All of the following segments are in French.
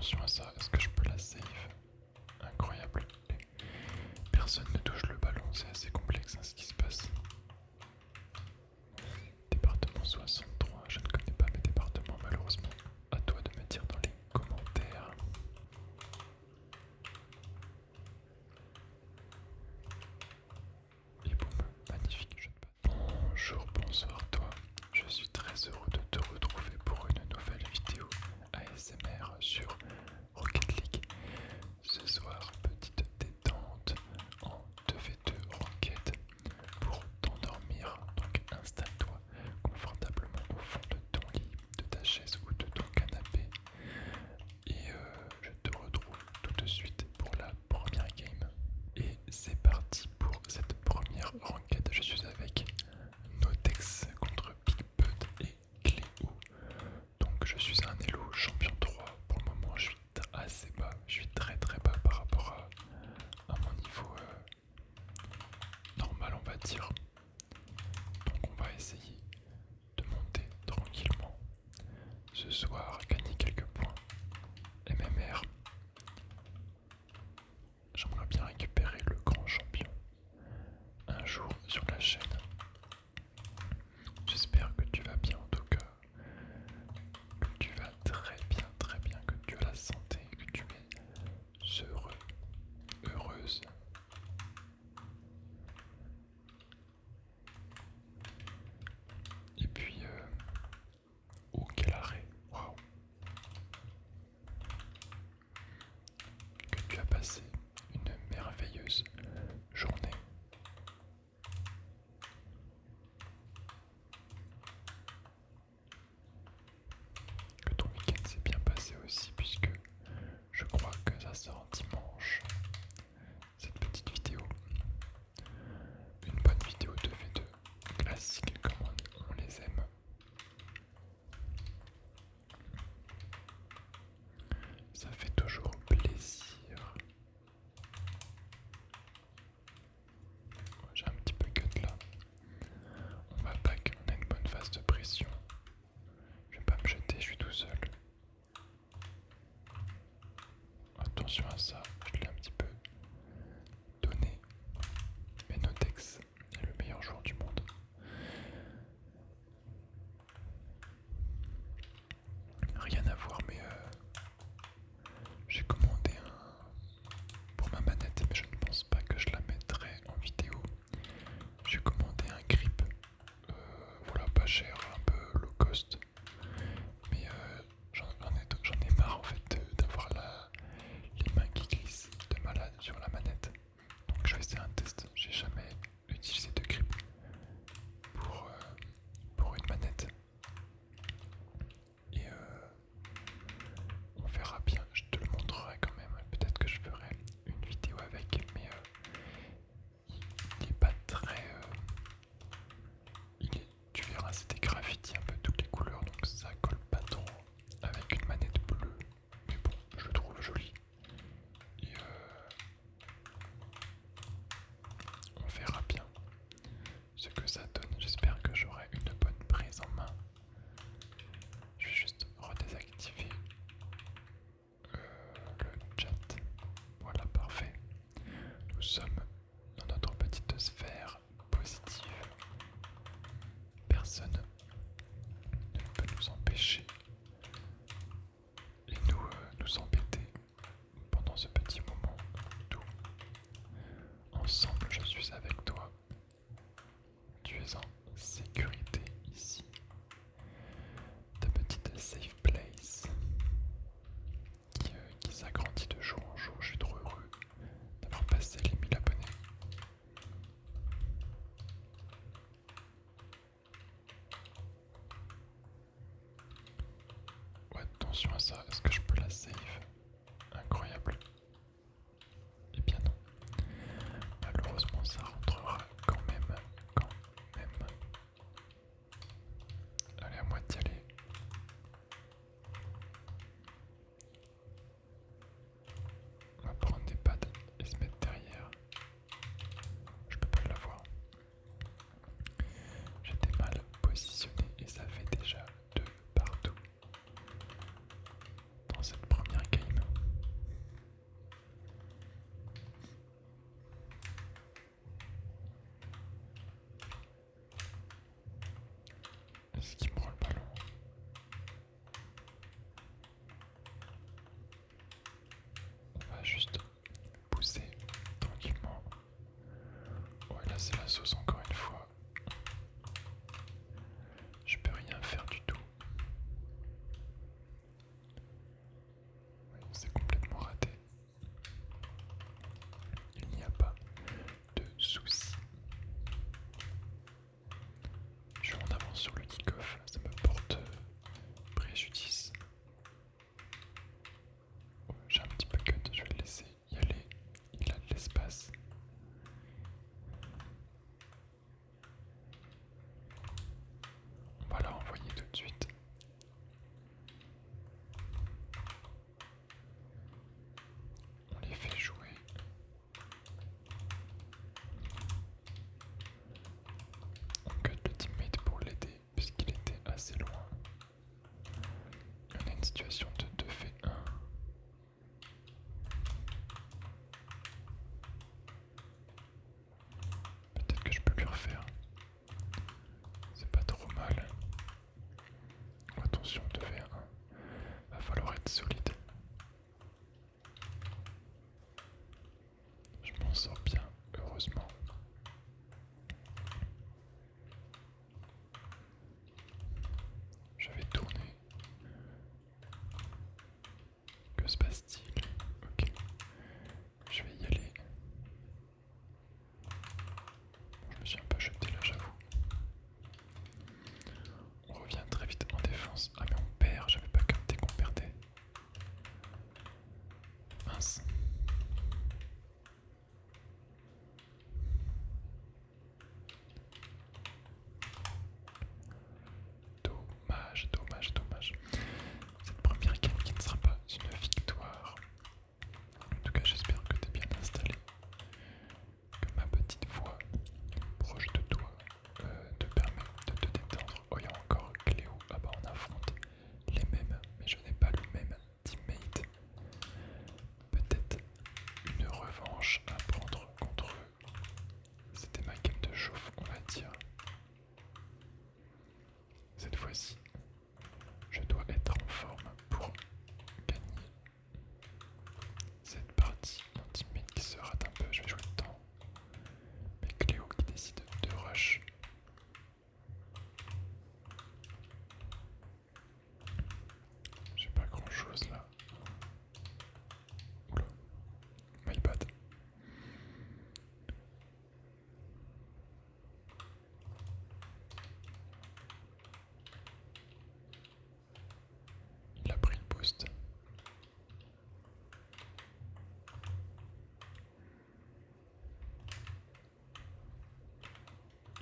attention à ça. Est-ce que je peux la save? Incroyable. Personne ne touche le ballon, c'est assez complexe hein, ce qui se passe. Département 63, je ne connais pas mes départements malheureusement. À toi de me dire dans les commentaires. Et boum, magnifique jeu de passe. Bonjour, bonsoir toi. Je suis très heureux de te retrouver pour une nouvelle vidéo ASMR sur Rocket League. Ce soir, petite détente en 2v2 Rocket pour t'endormir. Donc installe-toi confortablement au fond de ton lit, de ta chaise ou de ton canapé. Et je te retrouve tout de suite pour la première game. Et c'est parti pour cette première ranked. Je suis avec Notex contre Big Bud et Cléo. Donc je suis un Elo champion 3. Pour le moment je suis assez bas. Je suis très bas par rapport à mon niveau normal on va dire. Donc on va essayer de monter tranquillement. Ce soir, gagner quelques points. MMR. J'aimerais bien récupérer le grand champion un jour sur la chaîne. J'espère que tu vas bien en tout cas, que tu vas très bien, que tu as la santé, que tu es heureux, heureuse. Et puis, oh quel arrêt, waouh. Que tu as passé une merveilleuse journée. Que ton week-end s'est bien passé aussi, puisque je crois que ça sort dimanche. Cette petite vidéo, une bonne vidéo de V2 classique comme on les aime. Ça fait toujours plaisir. J'ai un petit peu cut là. On va back, on a une bonne phase de pression. Je vais pas me jeter, je suis tout seul. Attention à ça, je l'ai un petit peu donné. Mais Notex est le meilleur joueur du monde. Rien à voir, mais j'ai commandé un pour ma manette, mais je ne pense pas que je la mettrai en vidéo. J'ai commandé un grip, voilà, pas cher, un peu low cost. Mais j'en ai marre en fait d'avoir les mains qui glissent de malade sur la manette. Donc je vais essayer un test. J'ai jamais utilisé de grip pour une manette. Et on verra bien, je te le montrerai quand même. Peut-être que je ferai une vidéo avec, mais il est pas très... tu verras, c'est des graffitis un peu toutes les couleurs, donc ça colle pas trop avec une manette bleue. Mais bon, je le trouve joli. Et on verra bien ce que ça donne. J'espère que j'aurai une bonne prise en main. Je vais juste redésactiver le chat. Voilà, parfait. Nous sommes dans notre petite sphère positive. Personne ne peut nous empêcher et nous embêter pendant ce petit moment doux. Ensemble, je suis avec toi. Tu es en sécurité ici. Ta petite safe place qui s'agrandit de jour en jour. Je suis trop heureux d'avoir passé les 1000 abonnés. Ouais, attention à ça, est-ce que je peux la save? Incroyable. Eh bien non. Malheureusement ça rentrera quand même. Allez, à moi d'y aller. On va prendre des pads et se mettre derrière. Je peux pas l'avoir. J'étais mal positionné et ça fait déjà 2 partout. mince. Dommage, dommage, dommage. Cette première game qui ne sera pas une victoire. En tout cas, j'espère que tu es bien installé. Que ma petite voix proche de toi te permet de te détendre. Oh, il y a encore Cléo. Ah bah, on affronte les mêmes, mais je n'ai pas le même teammate. Peut-être une revanche à prendre contre eux. C'était ma game de chauffe, on va dire. Cette fois-ci, je dois être en forme pour gagner cette partie. Mon teammate qui se rate un peu, je vais jouer dedans. Mais Cléo qui décide de rush. J'ai pas grand chose là. Oula, my bad. Il a pris le boost.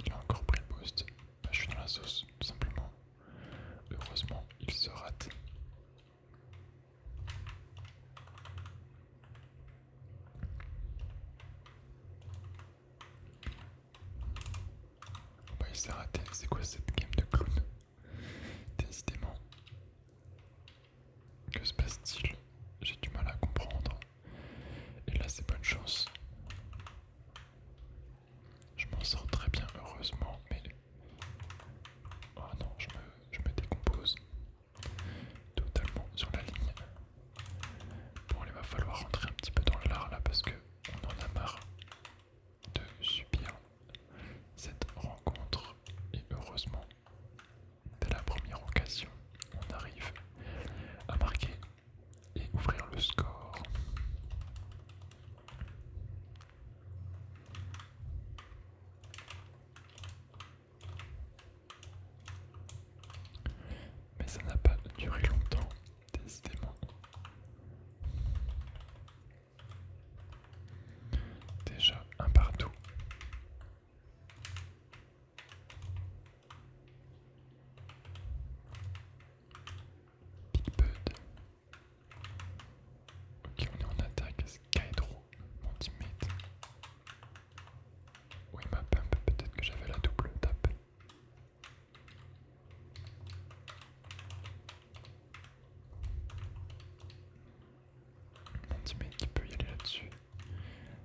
Il a encore pris le boost. Bah, je suis dans la sauce, tout simplement. Heureusement, il se rate. Bah, il s'est raté. C'est quoi cette game de clown? Décidément. Que se passe-t-il? J'ai du mal à comprendre. Et là, c'est bonne chance. Je m'en sors très bien, heureusement, mais... Oh non, je me décompose. Totalement sur la ligne. Bon, il va falloir rentrer un petit peu dans l'art là parce que on en a marre de subir cette rencontre. Et heureusement, dès la première occasion, on arrive à marquer et ouvrir le score. Mais ça n'a pas duré longtemps, décidément. Déjà un partout. Big Bud. Ok, on est en attaque. Skydro, mon teammate. Oui, ma pump, peut-être que j'avais la double tape. Mon teammate qui peut y aller là-dessus.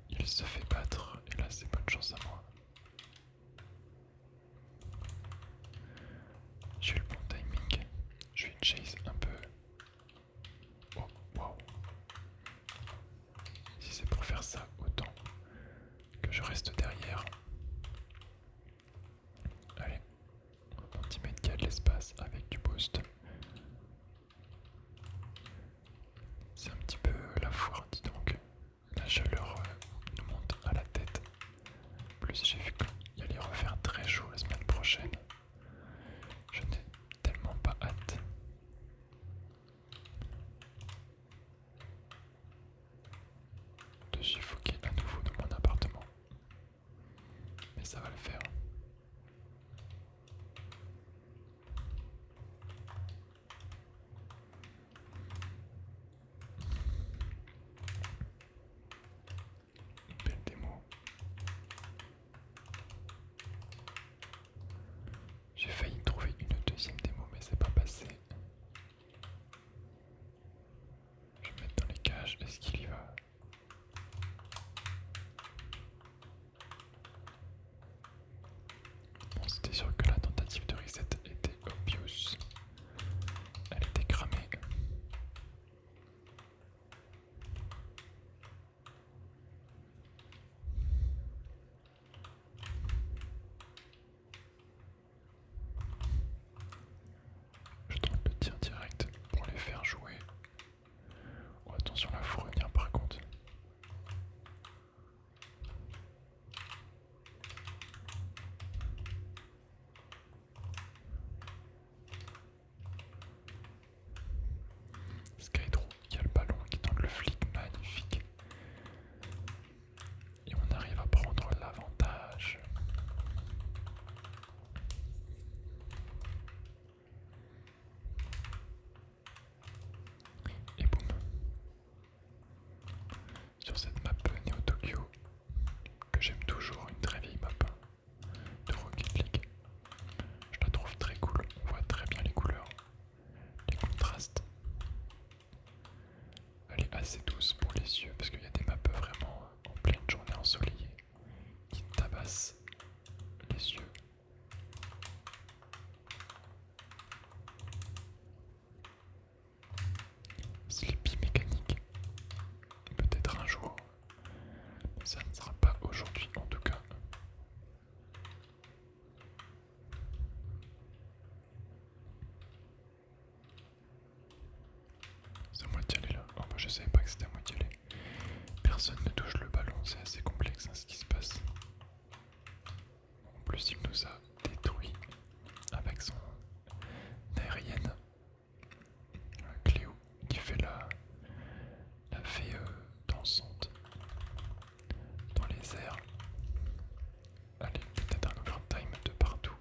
Il se fait battre, et là c'est bonne chance à moi. J'ai eu le bon timing. Je vais chase un peu. Oh, wow. Si c'est pour faire ça, autant que je reste derrière. Allez, mon teammate qui a de l'espace avec du boost. C'est un petit peu la foire, dis donc. La chaleur nous monte à la tête. Plus j'ai vu qu'il allait refaire très chaud la semaine prochaine. Je n'ai tellement pas hâte. De suffoquer à nouveau dans mon appartement. Mais ça va le faire. Une belle démo. J'ai failli trouver une deuxième démo mais c'est pas passé. Je vais me mettre dans les cages, est-ce qu'il y va? Bon, c'était sûr que la tentative de reset était obvious. Elle était cramée. Je tente le tir direct pour les faire jouer. Oh, attention là, faut revenir par contre. Skydro qui a le ballon qui tente le flic, magnifique. assez douce pour les yeux parce qu'il y a des maps vraiment en pleine journée ensoleillée qui tabassent les yeux. Sleepy mécanique, peut-être un jour, mais ça ne sera pas aujourd'hui en tout cas. C'est à moi d'y aller là. Oh bah je savais pas que c'était à moi d'y aller. Personne ne touche le ballon, c'est assez complexe hein, ce qui se passe. En plus il nous a détruit avec son aérienne. Cléo qui fait la fée dansante dans les airs. Allez, peut-être un overtime de partout.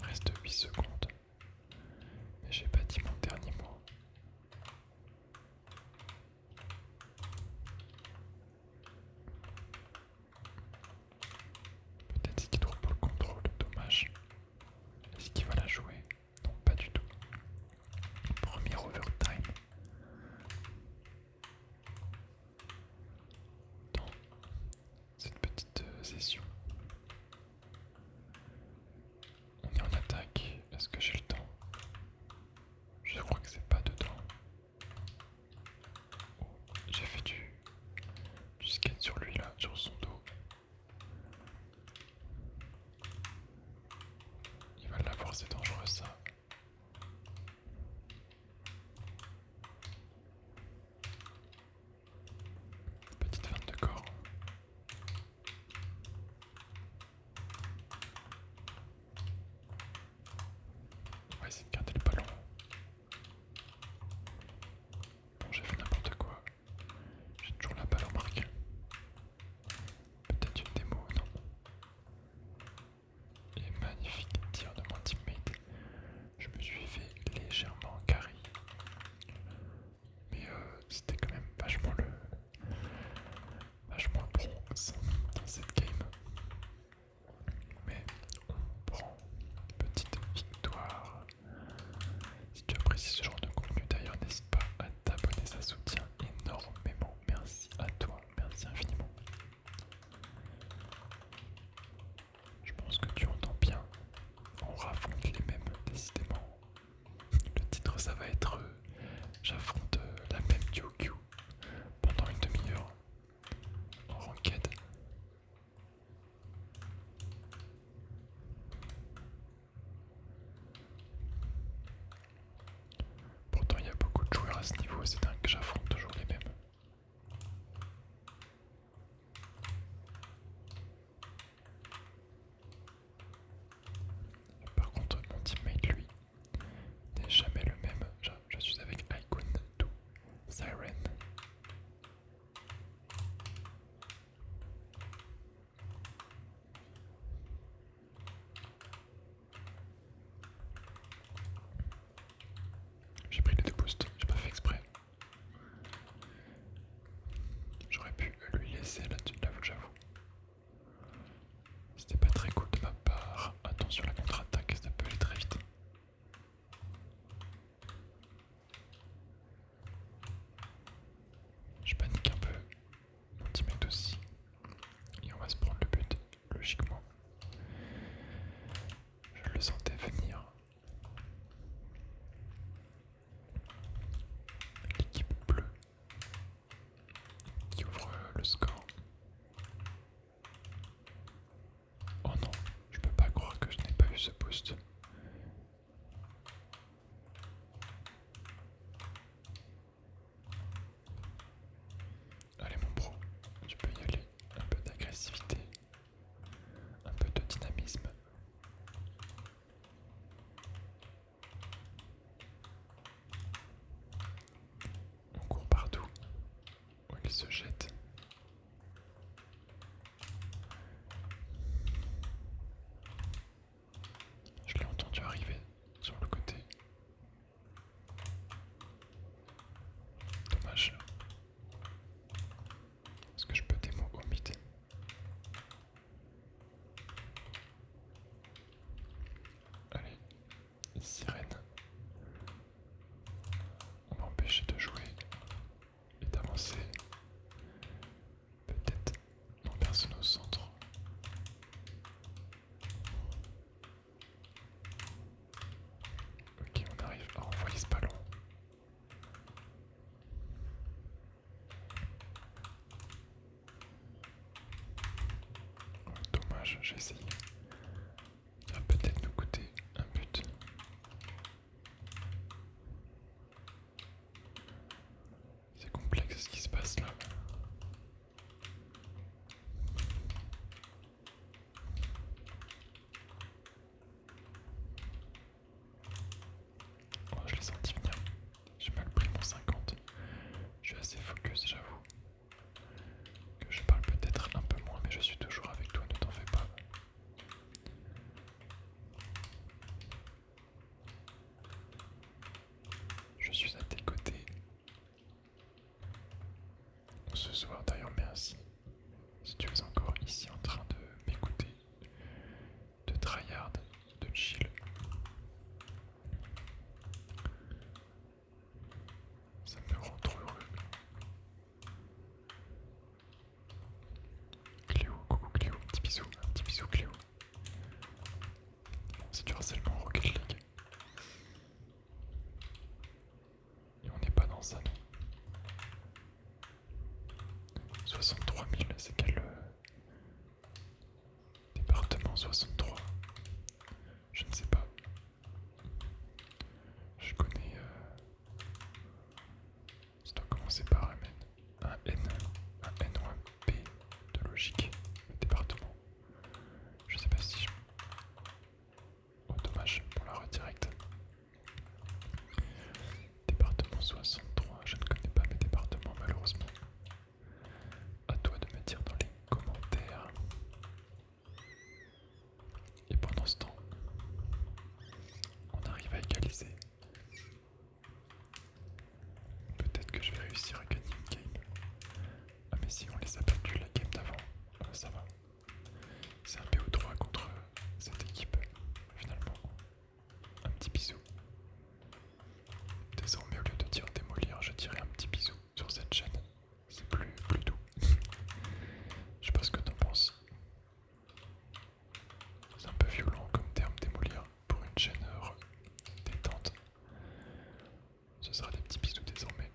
Il reste 8 secondes. Mais j'ai pas dit mon dernier mot. Peut-être c'est qu'il trouve pas le contrôle, dommage. Est-ce qu'il va la jouer? Non, pas du tout. Premier overtime. Dans cette petite session. On est en attaque. Est-ce que j'ai le temps? Je crois que c'est pas dedans. Oh, j'ai fait du skate sur lui là, sur son dos. Il va l'avoir, c'est dangereux ça. Petite feinte de corps. On va essayer de garder le ballon. Bon, j'ai fait n'importe quoi. J'ai toujours la balle en marque. Peut-être une démo, non. Et magnifique tir de mon teammate. Je me suis fait légèrement carry. Mais c'était quand même vachement bon dans cette game. Mais on prend une petite victoire. Si tu apprécies ce genre de contenu d'ailleurs, n'hésite pas à t'abonner, ça soutient énormément. Merci à toi, merci infiniment. Je pense que tu entends bien, on raffronte les mêmes décidément. Le titre ça va être j'affronte la même QQ pendant une demi-heure en ranked. Pourtant il y a beaucoup de joueurs à ce niveau, c'est dingue que j'affronte toujours les mêmes. Par contre mon teammate lui n'est jamais le même. Je suis avec Icon 2 Siren. J'ai pris les deux boosts, j'ai pas fait exprès. J'aurais pu lui laisser là-dessus, j'avoue. C'était pas très cool de ma part. Attention, la contre-attaque, ça peut aller très vite. Je panique un peu. Mon teammate aussi. Et on va se prendre le but, logiquement. Je le sentais venir. L'équipe bleue qui ouvre le score. Oh non, je peux pas croire que je n'ai pas eu ce boost. Allez mon bro, tu peux y aller. Un peu d'agressivité, un peu de dynamisme. On court partout où il se jette. Je l'ai entendu arriver sur le côté. Dommage. Est-ce que je peux démo au mid? Allez, sirène. On va empêcher de jouer et d'avancer. dommage, j'ai essayé. Ça va peut-être nous coûter un but. C'est complexe ce qui se passe là. Oh, je l'ai senti venir. J'ai mal pris mon 50. Je suis assez focus, j'avoue. Que je parle peut-être un peu moins, mais je suis toujours avec toi, ne t'en fais pas. Je suis à tes côtés. Ce soir, d'ailleurs, merci. Si tu es encore ici en train de m'écouter, de tryhard, de chill. Ça me rend trop heureux. Cléo, coucou Cléo, un petit bisou Cléo. Bon, c'est du harcèlement Rocket League. Et on n'est pas dans ça, non. 63 000, c'est quel département 63? Je ne sais pas. Je connais. Ça doit commencer par un N. Un N ou un P de logique. Le département. Je sais pas si je. Oh, dommage pour la redirect. Département 63, je ne connais pas mes départements malheureusement. À toi de me dire dans les commentaires. Et pendant ce temps, on arrive à égaliser. Peut-être que je vais réussir à gagner une game. Ah mais si on les a battus la game d'avant, ça va. C'est un PO3 contre cette équipe, finalement. Un petit bisou. Désormais, au lieu de dire démolir, je dirais un petit bisou sur cette chaîne. C'est plus doux. Je sais pas ce que t'en penses. C'est un peu violent comme terme démolir pour une chaîne détente. Ce sera des petits bisous désormais.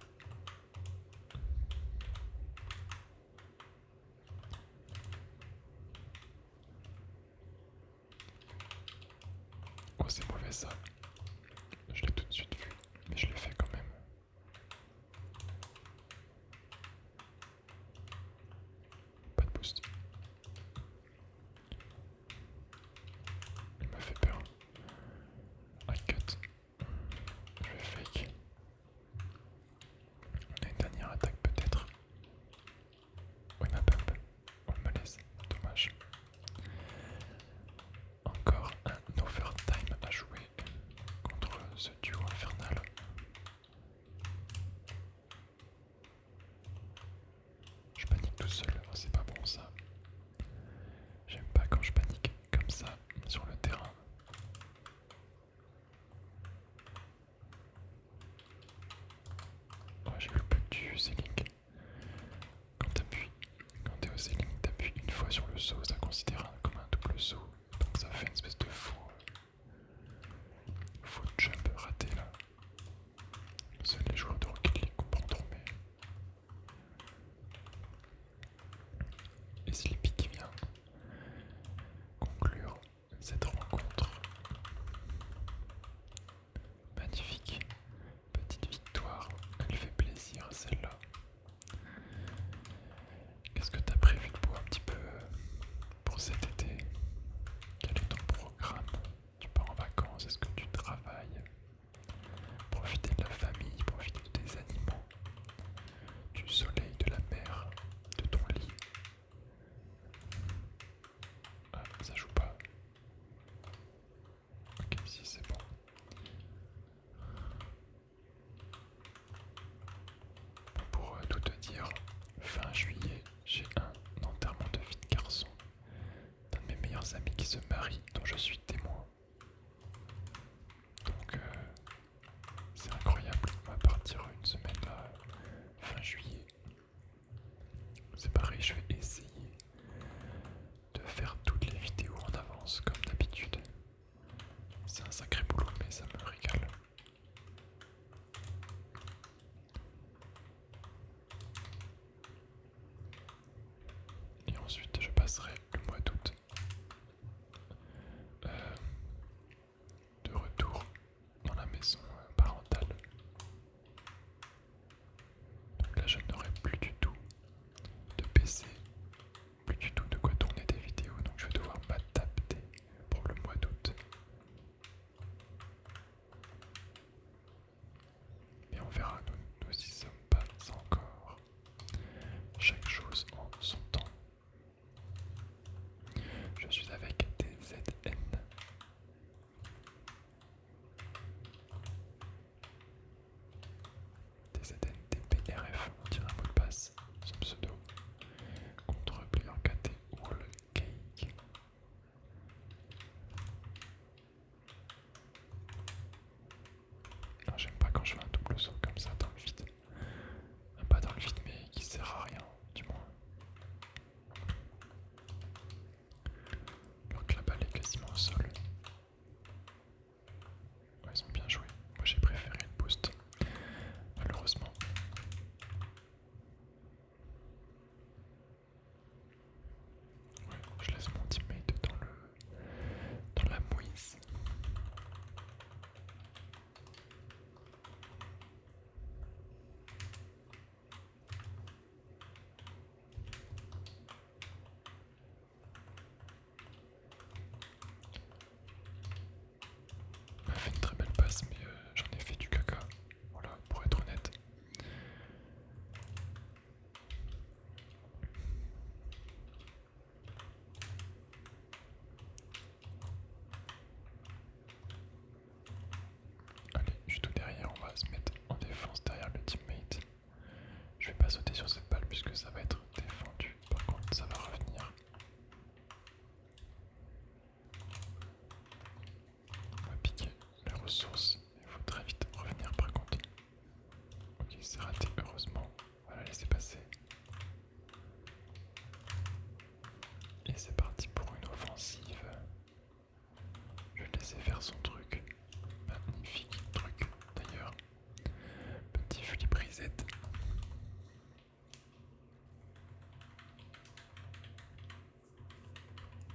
Oh, c'est mauvais ça. Je l'ai tout de suite vu, mais je l'ai fait quand même. Pas de boost. Il m'a fait peur. I cut. Je vais fake. On a une dernière attaque peut-être. Oh, il m'a pump. Oh, il me laisse. Dommage. Encore un overtime à jouer contre ce duo infernal. Je panique tout seul, c'est pas bon ça. J'aime pas quand je panique comme ça sur le terrain. Oh, j'ai eu le bug du ceiling. Quand t'es au ceiling, t'appuies une fois sur le saut, ça considère comme un double saut. Donc ça fait une espèce de faux jump raté là. Seuls les joueurs de Rocket League comprendront, mais. Et Sleepy qui vient conclure cette rencontre. Magnifique. Petite victoire, elle fait plaisir celle-là. Qu'est-ce que t'as prévu de beau un petit peu pour cet été? Quel est ton programme? Tu pars en vacances? Est-ce que tu travailles? Profiter de la famille, profiter de tes animaux, du soleil, de la mer, de ton lit. Ah, ça joue pas. Ok, si c'est bon. Pour tout te dire, fin juillet, j'ai un enterrement de vie de garçon d'un de mes meilleurs amis qui se marie, dont je suis témoin. Donc c'est incroyable, on va partir une semaine là, fin juillet. C'est pareil, je vais essayer de faire toutes les vidéos en avance comme d'habitude. C'est un sacré boulot mais ça me régale. Et ensuite je passerai le mois d'août pas sauter sur cette balle puisque ça va être défendu. Par contre, ça va revenir. On va piquer les ressources. Il faut très vite revenir par contre. Ok, c'est raté, heureusement. On va la laisser passer. Et c'est parti pour une offensive. Je vais laisser faire son truc. Magnifique truc d'ailleurs. Petit flip reset.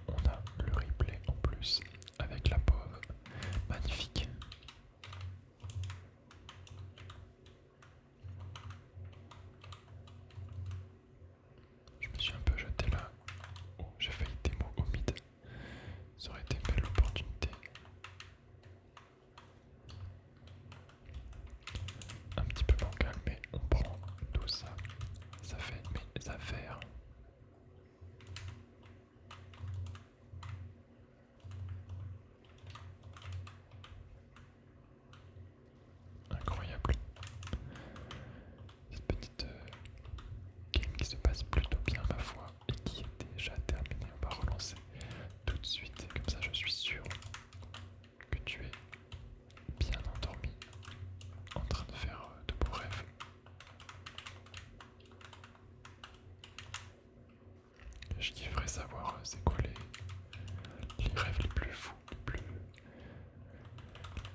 On a le replay en plus avec la pauvre. Magnifique. Je me suis un peu jeté là. Oh, j'ai failli démo au mid. Ça aurait été une belle opportunité. Un petit peu bancal, mais on prend tout ça. Ça fait mes affaires. Incroyable. Cette petite game qui se passe plutôt bien ma foi et qui est déjà terminée. On va relancer tout de suite. Comme ça je suis sûr que tu es bien endormi en train de faire de beaux rêves. Je kifferais savoir c'est quoi les rêves les plus fous,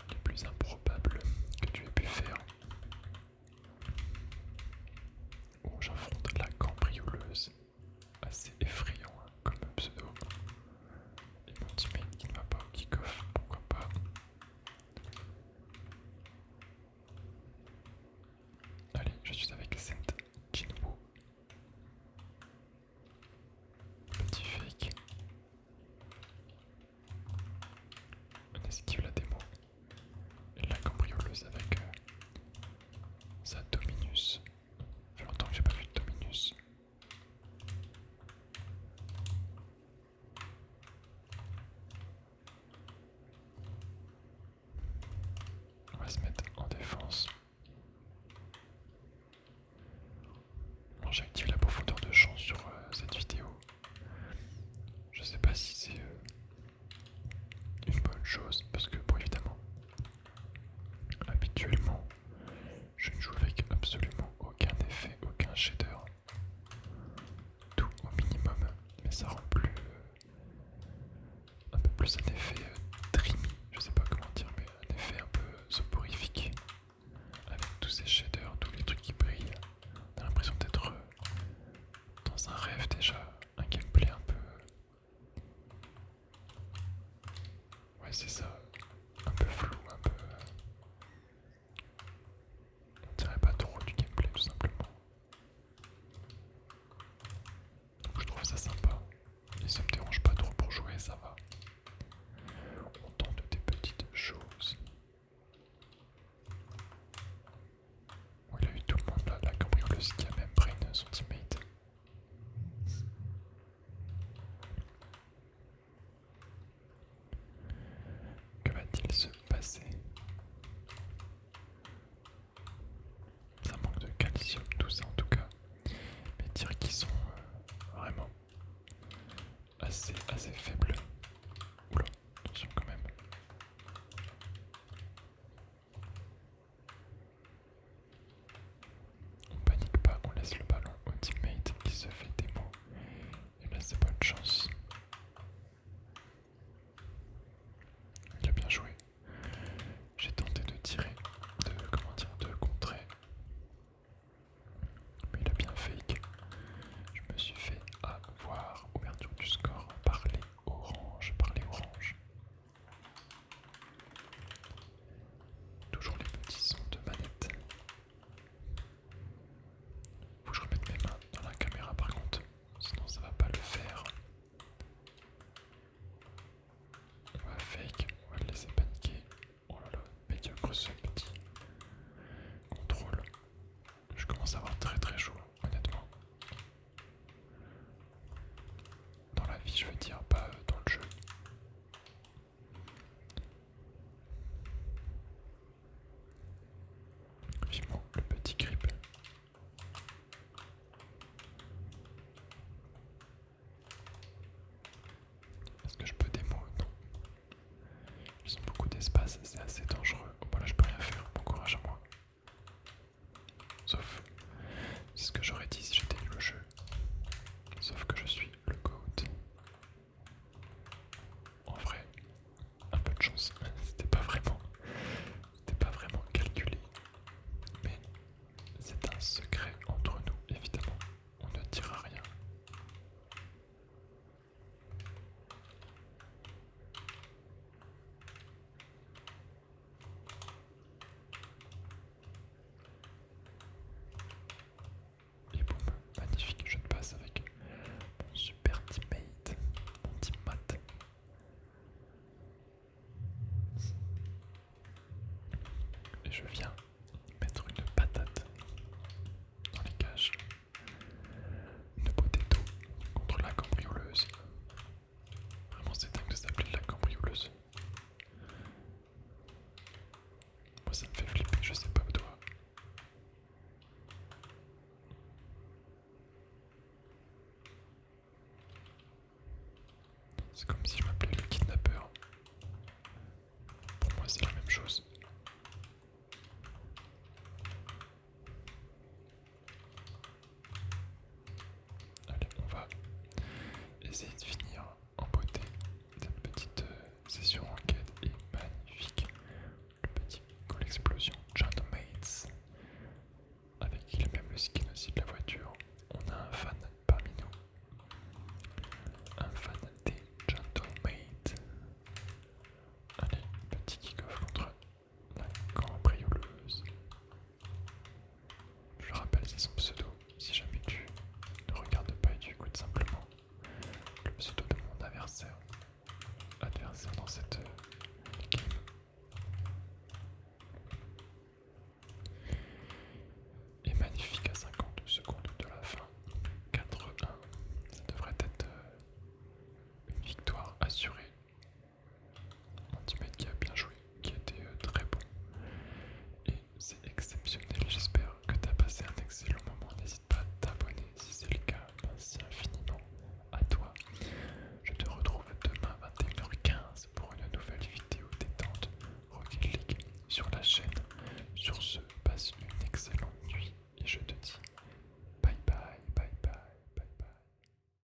les plus improbables que tu aies pu faire. Oh, j'affronte la cambrioleuse. Assez effrayant hein, comme pseudo. Et mon teammate qui ne va pas au kick-off, pourquoi pas. Allez, je suis avec Saint Jinwoo. Petit fake. On esquive la démo. Et la cambrioleuse avec sa Dominus. Ça fait longtemps que j'ai pas vu de Dominus. On va se mettre en défense. Bon, j'ai activé la profondeur de champ sur cette vidéo. Je sais pas si c'est une bonne chose parce que bon évidemment habituellement je ne joue avec absolument aucun effet, aucun shader. Tout au minimum, mais ça rend plus un peu plus un effet dreamy, je sais pas comment dire, mais un effet un peu soporifique. Avec tous ces shaders, tous les trucs qui brillent, on a l'impression d'être dans un rêve déjà, un gameplay un peu... Ouais c'est ça, un peu flou, un peu... On dirait pas trop du gameplay tout simplement. Donc je trouve ça sympa, et ça me dérange pas trop pour jouer, ça va. On tente des petites choses. Oh, il a eu tout le monde là, la cambrioleuse qui a même brain son teammate. c'est assez dangereux. Bon, là, je peux rien faire. Bon courage à moi. Sauf, c'est ce que j'aurais dit si j'étais nul au jeu. Sauf que je suis le GOAT. En vrai, un peu de chance. C'était pas vraiment calculé. Mais c'est un secret entre nous, évidemment. On ne dira rien. Et boum, magnifique, je te passe avec mon super teammate, mon teammate. Et je viens mettre une patate dans les cages. Une potato contre la cambrioleuse. Vraiment, c'est dingue de s'appeler la cambrioleuse. Moi, ça me fait flipper, je sais pas toi. C'est comme si je m'appelais le kidnappeur. Pour moi, c'est la même chose. Allez, on va essayer de finir en beauté cette petite session enquête est magnifique. Le petit call explosion Gentlemates avec il a même le skin aussi de la voiture. On a un fan parmi nous. Un fan des Gentlemates. Allez, petit kick-off contre la cambrioleuse. Je le rappelle, c'est son pseudo. Si jamais tu ne regardes pas et tu écoutes simplement le pseudo de mon adversaire dans cette game. Et magnifique à 52 secondes de la fin. 4-1. Ça devrait être une victoire assurée. Mon teammate qui